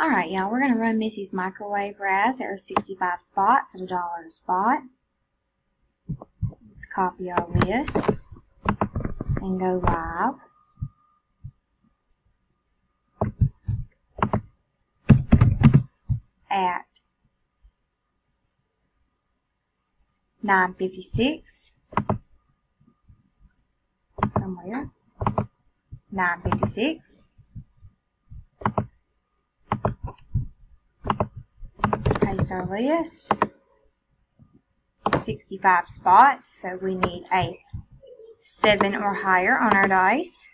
Alright, y'all, we're going to run Missy's microwave Razz. There are 65 spots at $1 a spot. Let's copy all this and go live. At 9:56, somewhere, 9:56. Let's paste our list. 65 spots, so we need a 7 or higher on our dice.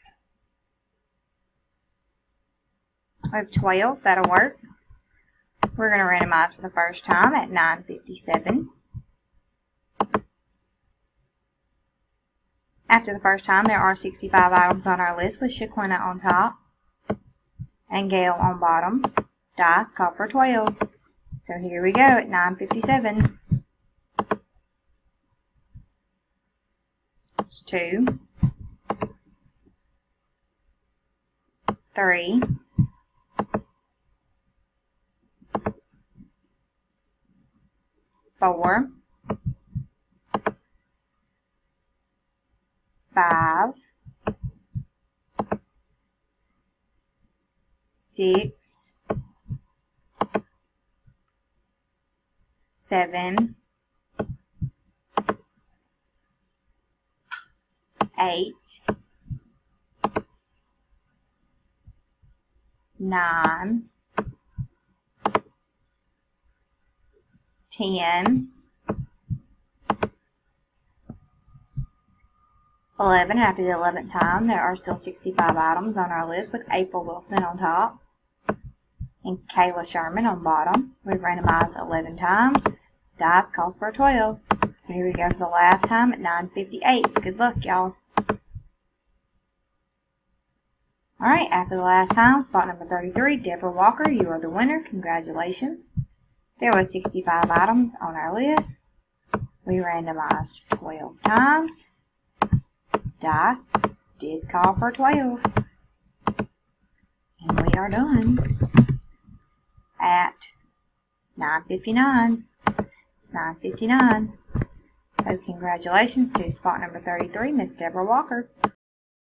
We have 12, that'll work. We're going to randomize for the first time at 9:57. After the first time, there are 65 items on our list with Shaquana on top and Gail on bottom. Dice call for 12. So here we go at 9:57. It's 2, 3, 4, 5, 6, 7, 8, 9, 10, 11. After the 11th time, there are still 65 items on our list with April Wilson on top and Kayla Sherman on bottom. We've randomized 11 times. Dice calls for 12. So here we go for the last time at 9:58. Good luck, y'all. Alright, after the last time, spot number 33, Deborah Walker, you are the winner. Congratulations. There were 65 items on our list. We randomized 12 times. Dice did call for 12. And we are done at 9:59. It's 9:59. So congratulations to spot number 33, Miss Deborah Walker.